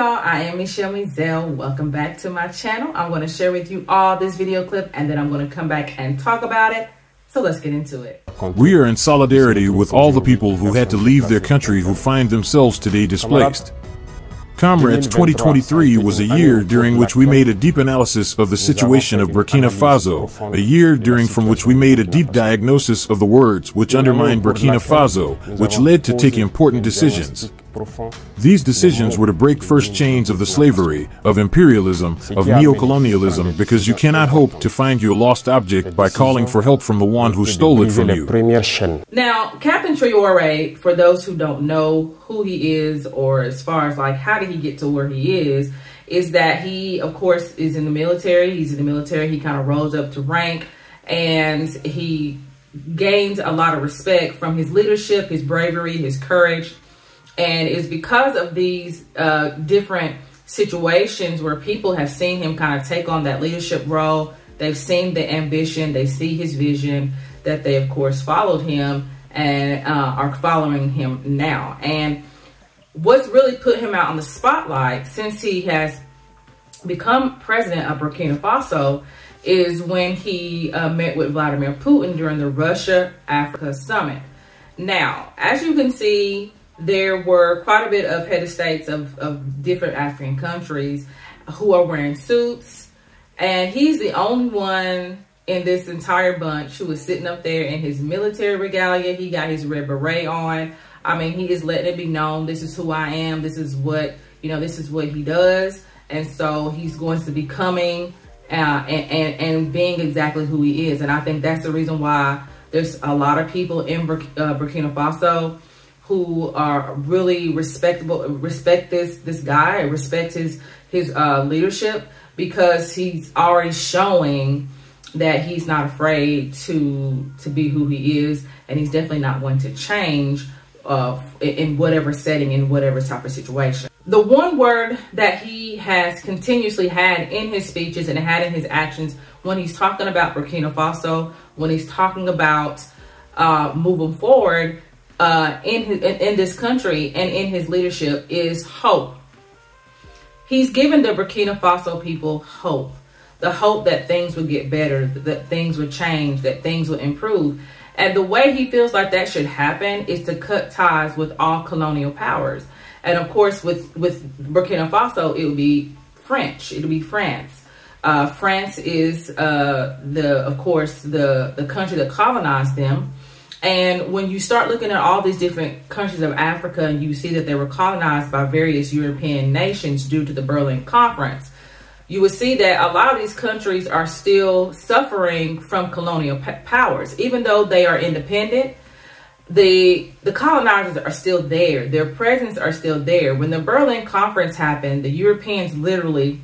y'all, I am Mazellegh. Welcome back to my channel. I'm going to share with you all this video clip and then I'm going to come back and talk about it. So let's get into it. We are in solidarity with all the people who had to leave their country who find themselves today displaced. Comrades, 2023 was a year during which we made a deep analysis of the situation of Burkina Faso, a year from which we made a deep diagnosis of the words which undermined Burkina Faso, which led to taking important decisions. These decisions were to break first chains of the slavery, of imperialism, of neocolonialism, because you cannot hope to find your lost object by calling for help from the one who stole it from you. Now, Captain Traore, for those who don't know who he is, or as far as like how did he get to where he is that he, of course, is in the military. He's in the military. He kind of rose up to rank, and he gained a lot of respect from his leadership, his bravery, his courage. And it's because of these different situations where people have seen him kind of take on that leadership role. They've seen the ambition, they see his vision, that they, of course, followed him and are following him now. And what's really put him out on the spotlight since he has become president of Burkina Faso is when he met with Vladimir Putin during the Russia-Africa summit. Now, as you can see, there were quite a bit of head of states of different African countries who are wearing suits. And he's the only one in this entire bunch who is sitting up there in his military regalia. He got his red beret on. I mean, he is letting it be known, this is who I am. This is what, this is what he does. And so he's going to be coming and being exactly who he is. And I think that's the reason why there's a lot of people in Burkina Faso who are really respect this guy, respect his leadership, because he's already showing that he's not afraid to be who he is, and he's definitely not going to change in whatever setting, in whatever type of situation. The one word that he has continuously had in his speeches and had in his actions when he's talking about Burkina Faso, when he's talking about moving forward in this country and in his leadership, is hope. He's given the Burkina Faso people hope. The hope that things would get better, that things would change, that things would improve. And the way he feels like that should happen is to cut ties with all colonial powers. And of course, with Burkina Faso, it would be French. It would be France. France is of course the country that colonized them. And when you start looking at all these different countries of Africa, and you see that they were colonized by various European nations due to the Berlin Conference, you would see that a lot of these countries are still suffering from colonial powers. Even though they are independent, the colonizers are still there. Their presence are still there. When the Berlin Conference happened, the Europeans literally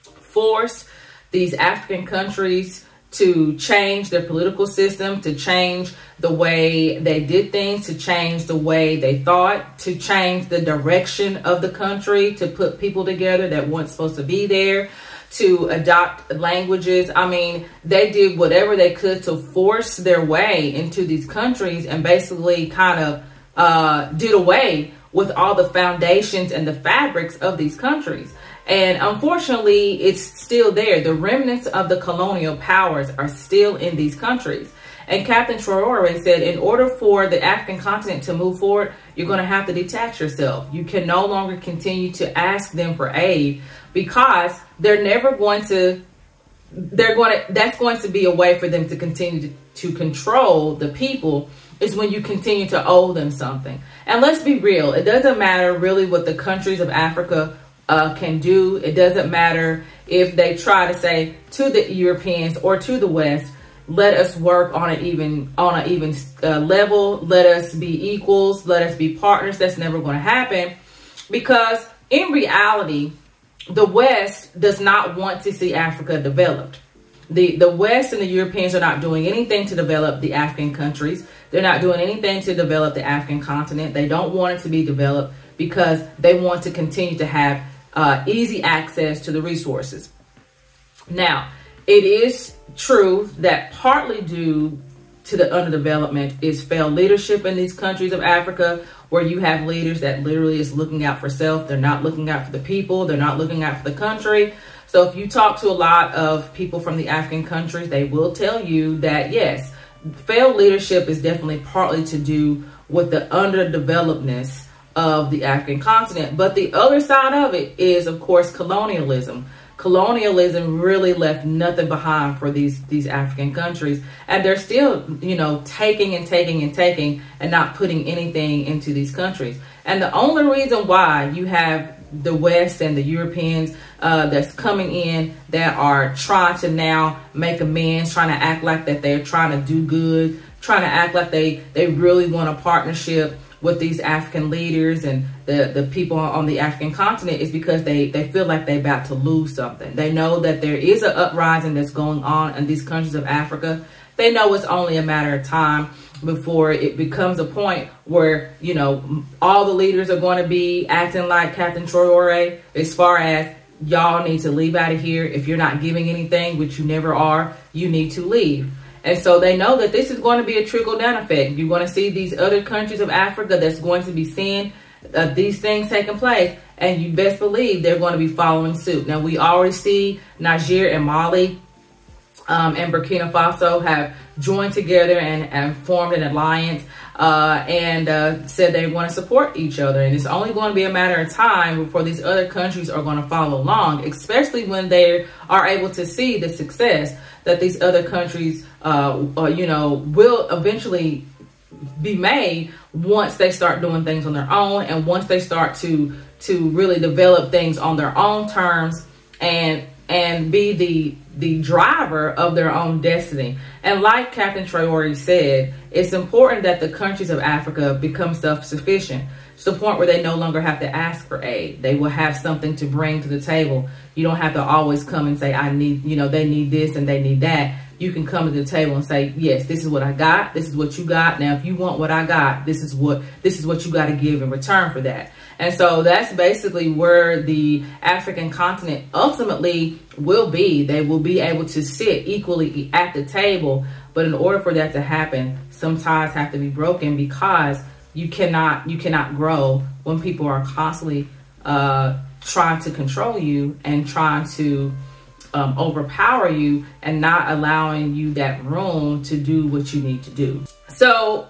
forced these African countries to change their political system, to change the way they did things, to change the way they thought, to change the direction of the country, to put people together that weren't supposed to be there, to adopt languages. I mean, they did whatever they could to force their way into these countries and basically kind of did away with all the foundations and the fabrics of these countries. And unfortunately, it's still there. The remnants of the colonial powers are still in these countries. And Captain Traore said, in order for the African continent to move forward, you're going to have to detach yourself. You can no longer continue to ask them for aid, because they're never going to, that's going to be a way for them to continue to control the people, is when you continue to owe them something. And let's be real, it doesn't matter really what the countries of Africa can do. It doesn't matter if they try to say to the Europeans or to the West, let us work on an even level, let us be equals, let us be partners. That's never going to happen, because in reality, the West does not want to see Africa developed. The West and the Europeans are not doing anything to develop the African countries. They're not doing anything to develop the African continent. They don't want it to be developed because they want to continue to have easy access to the resources. Now, it is true that partly due to the underdevelopment is failed leadership in these countries of Africa, where you have leaders that literally is looking out for self. They're not looking out for the people. They're not looking out for the country. So if you talk to a lot of people from the African countries, they will tell you that, yes, failed leadership is definitely partly to do with the underdevelopedness of the African continent. But the other side of it is, of course, colonialism. Colonialism really left nothing behind for these African countries. And they're still, you know, taking and taking and taking and not putting anything into these countries. And the only reason why you have the West and the Europeans that's coming in that are trying to now make amends, trying to act like that they're trying to do good, trying to act like they really want a partnership with these African leaders and the people on the African continent, is because they feel like they're about to lose something. They know that there is an uprising that's going on in these countries of Africa. They know it's only a matter of time before it becomes a point where, you know, all the leaders are going to be acting like Captain Traore, as far as y'all need to leave out of here. If you're not giving anything, which you never are, you need to leave. And so they know that this is going to be a trickle-down effect. You're going to see these other countries of Africa that's going to be seeing these things taking place, and you best believe they're going to be following suit. Now, we already see Niger and Mali and Burkina Faso have joined together and formed an alliance and said they want to support each other. And it's only going to be a matter of time before these other countries are going to follow along, especially when they are able to see the success that these other countries, you know, will eventually be made once they start doing things on their own, and once they start to really develop things on their own terms and be the driver of their own destiny. And like Captain Traore said, it's important that the countries of Africa become self-sufficient to the point where they no longer have to ask for aid. They will have something to bring to the table. You don't have to always come and say, I need, you know, they need this and they need that. You can come to the table and say, yes, this is what I got. This is what you got. Now, if you want what I got, this is what you got to give in return for that. And so that's basically where the African continent ultimately will be. They will be able to sit equally at the table. But in order for that to happen, some ties have to be broken, because you cannot grow when people are constantly trying to control you and trying to overpower you and not allowing you that room to do what you need to do. So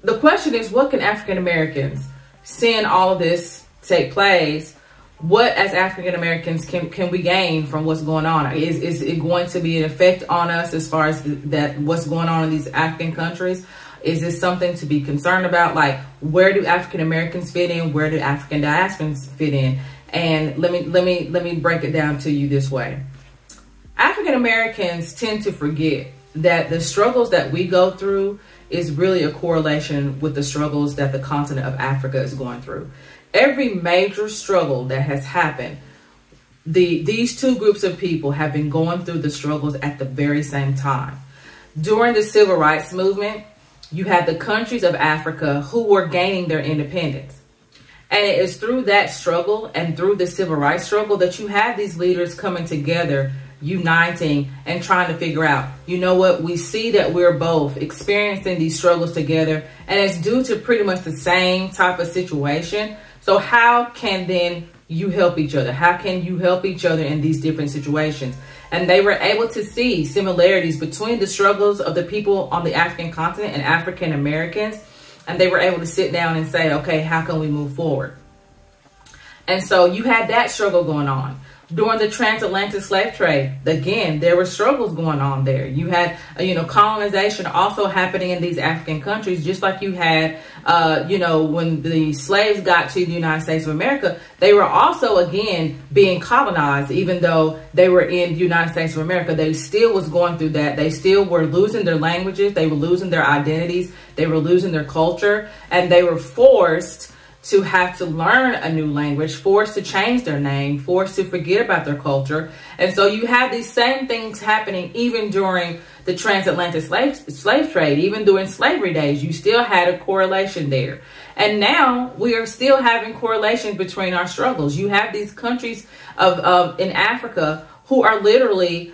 the question is, what can African Americans, seeing all of this take place, what as African Americans can we gain from what's going on? Is it going to be an effect on us as far as that what's going on in these African countries? Is this something to be concerned about? Like, where do African Americans fit in? Where do African diasporans fit in? And let me break it down to you this way. African Americans tend to forget that the struggles that we go through is really a correlation with the struggles that the continent of Africa is going through. Every major struggle that has happened, these two groups of people have been going through the struggles at the very same time. During the civil rights movement, you had the countries of Africa who were gaining their independence. And it is through that struggle and through the civil rights struggle that you have these leaders coming together, uniting and trying to figure out, you know what, we see that we're both experiencing these struggles together, and it's due to pretty much the same type of situation. So how can then you help each other? How can you help each other in these different situations? And they were able to see similarities between the struggles of the people on the African continent and African Americans. And they were able to sit down and say, okay, how can we move forward? And so you had that struggle going on. During the transatlantic slave trade, again, there were struggles going on there. You had, colonization also happening in these African countries, just like you had, when the slaves got to the United States of America, they were also, again, being colonized. Even though they were in the United States of America, they still was going through that. They still were losing their languages. They were losing their identities. They were losing their culture, and they were forced to have to learn a new language, forced to change their name, forced to forget about their culture. And so you have these same things happening even during the transatlantic slave trade, even during slavery days. You still had a correlation there. And now we are still having correlations between our struggles. You have these countries in Africa who are literally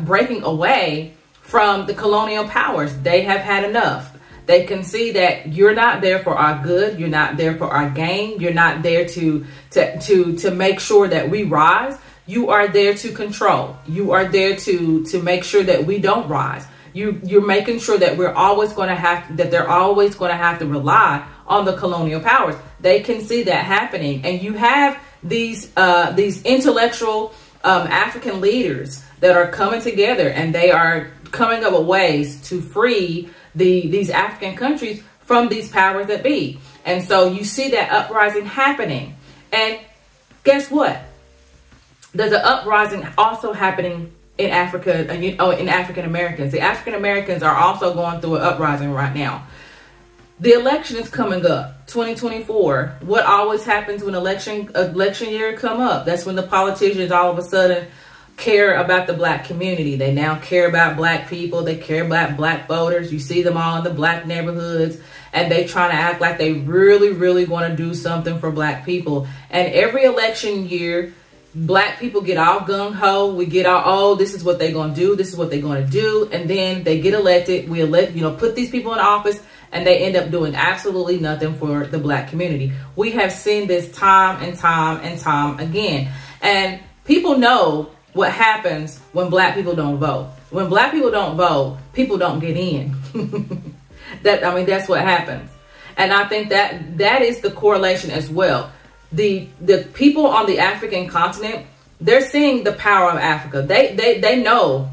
breaking away from the colonial powers. They have had enough. They can see that you're not there for our good. You're not there for our gain. You're not there to make sure that we rise. You are there to control. You are there to make sure that we don't rise. You're making sure that they're always going to have to rely on the colonial powers. They can see that happening. And you have these intellectual African leaders that are coming together, and they are coming up with ways to free these African countries from these powers that be. And so you see that uprising happening. And guess what? There's an uprising also happening in Africa, in African Americans. The African Americans are also going through an uprising right now. The election is coming up, 2024. What always happens when election year come up? That's when the politicians all of a sudden care about the black community. They now care about black people. They care about black voters. You see them all in the black neighborhoods, and they trying to act like they really, really want to do something for black people. And every election year, black people get all gung-ho. We get all, oh, this is what they're going to do. This is what they're going to do. And then they get elected. We elect, put these people in office, and they end up doing absolutely nothing for the black community. We have seen this time and time and time again. And people know what happens when black people don't vote. When black people don't vote, people don't get in. That's what happens. And I think that is the correlation as well. The people on the African continent, they're seeing the power of Africa. They know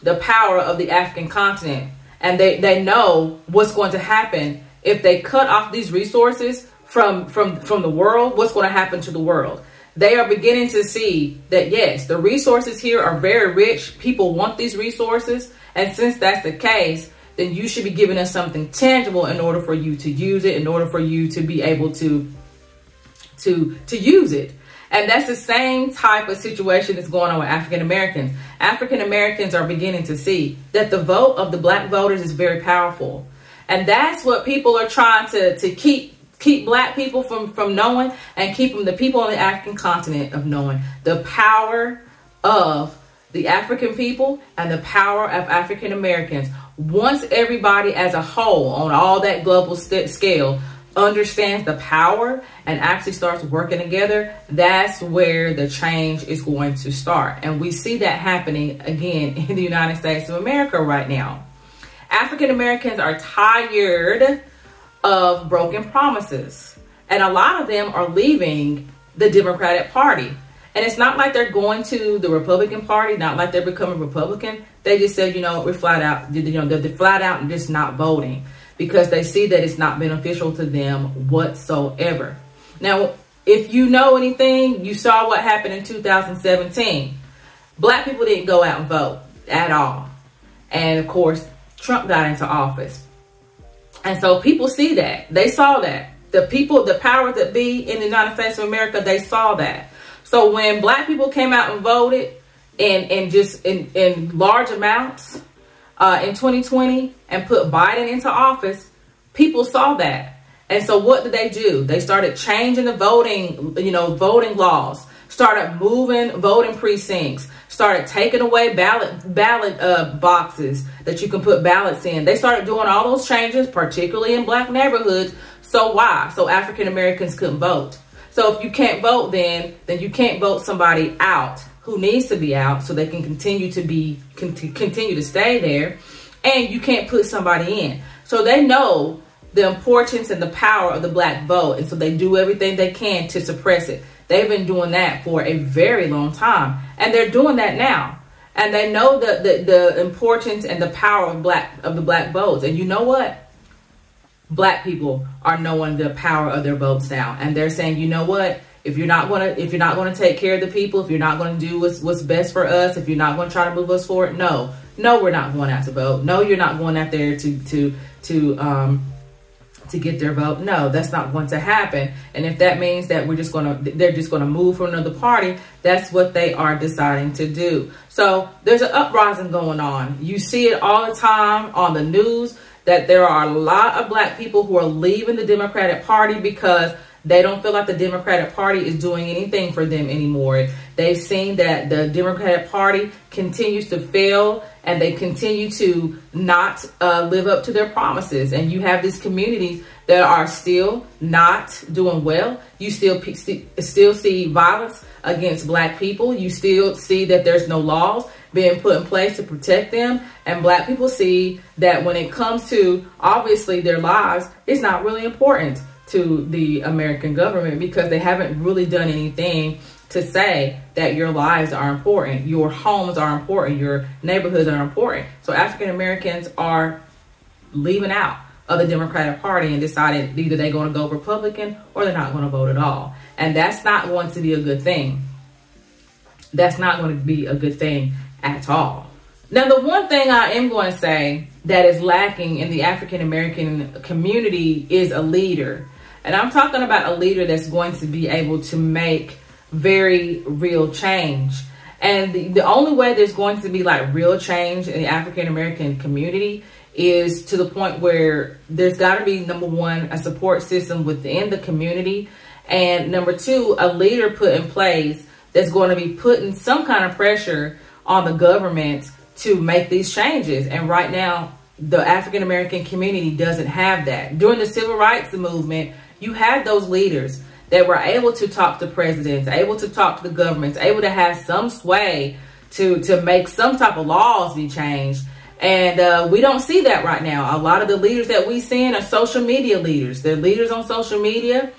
the power of the African continent, and they know what's going to happen if they cut off these resources from the world. What's going to happen to the world? They are beginning to see that, yes, the resources here are very rich. People want these resources. And since that's the case, then you should be giving us something tangible in order for you to use it, in order for you to be able to use it. And that's the same type of situation that's going on with African Americans. African Americans are beginning to see that the vote of the black voters is very powerful. And that's what people are trying to keep black people from knowing, and keep the people on the African continent of knowing the power of the African people and the power of African Americans. Once everybody as a whole on all that global scale understands the power and actually starts working together, that's where the change is going to start. And we see that happening again in the United States of America right now. African Americans are tired of broken promises, and a lot of them are leaving the Democratic Party. And it's not like they're going to the Republican Party, not like they're becoming Republican. They just said, we're flat out, they're flat out and just not voting, because they see that it's not beneficial to them whatsoever. Now, if you know anything, you saw what happened in 2017. Black people didn't go out and vote at all. And of course, Trump got into office. And so people see that. They saw that. The people, the powers that be in the United States of America, they saw that. So when black people came out and voted in large amounts in 2020 and put Biden into office, people saw that. And so what did they do? They started changing the voting laws, started moving voting precincts, started taking away ballot boxes that you can put ballots in. They started doing all those changes, particularly in black neighborhoods. So why? So African Americans couldn't vote. So if you can't vote, then you can't vote somebody out who needs to be out, so they can continue to stay there, and you can't put somebody in. So they know the importance and the power of the black vote, and so they do everything they can to suppress it. They've been doing that for a very long time, and they're doing that now. And they know the importance and the power of the black votes. And you know what? Black people are knowing the power of their votes now, and they're saying, you know what? If you're not gonna take care of the people, if you're not gonna do what's best for us, if you're not gonna try to move us forward, no, we're not going out to vote. No, you're not going out there to get their vote. No, that's not going to happen. And if that means that they're just gonna move from another party, that's what they are deciding to do. So there's an uprising going on. You see it all the time on the news, that there are a lot of black people who are leaving the Democratic Party because They don't feel like the Democratic Party is doing anything for them anymore. They've seen that the Democratic Party continues to fail, and they continue to not live up to their promises. And you have these communities that are still not doing well. You still see violence against Black people. You still see that there's no laws being put in place to protect them. And Black people see that when it comes to, obviously, their lives, it's not really important to the American government, because they haven't really done anything to say that your lives are important, your homes are important, your neighborhoods are important. So African Americans are leaving out of the Democratic Party and decided either they're going to go Republican or they're not going to vote at all. And that's not going to be a good thing. That's not going to be a good thing at all. Now, the one thing I am going to say that is lacking in the African American community is a leader. And I'm talking about a leader that's going to be able to make very real change. And the only way there's going to be like real change in the African American community is to the point where there's got to be, number one, a support system within the community. And number two, a leader put in place that's going to be putting some kind of pressure on the government to make these changes. And right now, the African American community doesn't have that. During the Civil Rights Movement, you had those leaders that were able to talk to presidents, able to talk to the governments, able to have some sway to make some type of laws be changed. And we don't see that right now. A lot of the leaders that we see are social media leaders. They're leaders on social media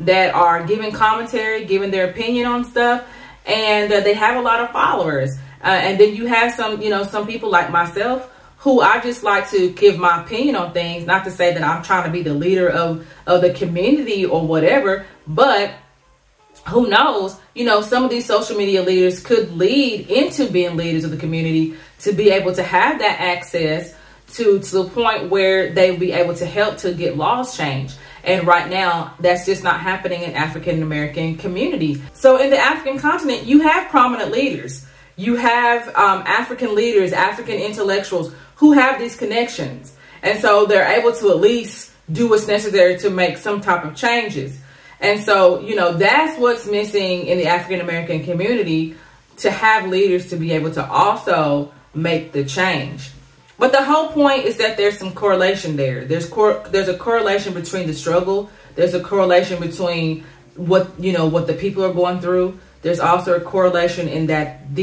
that are giving commentary, giving their opinion on stuff, and they have a lot of followers. And then you have some people like myself who I just like to give my opinion on things, not to say that I'm trying to be the leader of the community or whatever, but who knows, some of these social media leaders could lead into being leaders of the community, to be able to have that access to the point where they'll be able to help to get laws changed. And right now, that's just not happening in African American community. So in the African continent, you have prominent leaders. You have African leaders, African intellectuals who have these connections. And so they're able to at least do what's necessary to make some type of changes. And so, that's what's missing in the African American community, to have leaders to be able to also make the change. But the whole point is that there's some correlation there. There's a correlation between the struggle. There's a correlation between what the people are going through. There's also a correlation in that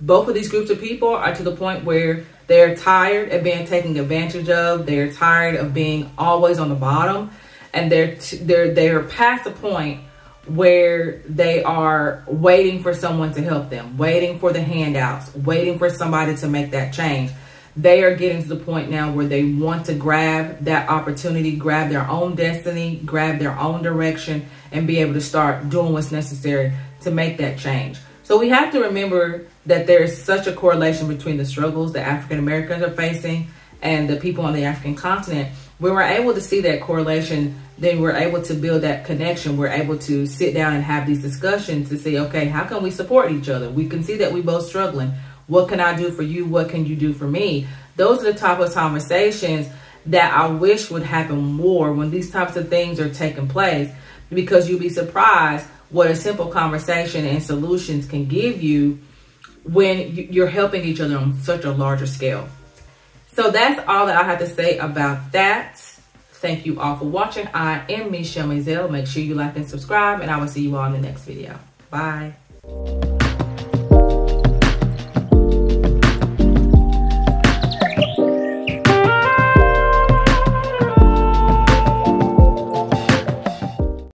both of these groups of people are to the point where they're tired of being taken advantage of. They're tired of being always on the bottom, and they're past the point where they are waiting for someone to help them, waiting for the handouts, waiting for somebody to make that change. They are getting to the point now where they want to grab that opportunity, grab their own destiny, grab their own direction, and be able to start doing what's necessary to make that change. So we have to remember that there's such a correlation between the struggles that African Americans are facing and the people on the African continent. When we're able to see that correlation, then we're able to build that connection. We're able to sit down and have these discussions to say, okay, how can we support each other? We can see that we're both struggling. What can I do for you? What can you do for me? Those are the type of conversations that I wish would happen more when these types of things are taking place, because you'll be surprised what a simple conversation and solutions can give you when you're helping each other on such a larger scale. So that's all that I have to say about that. Thank you all for watching. I am Michele Mazelleغ. Make sure you like and subscribe, and I will see you all in the next video. Bye.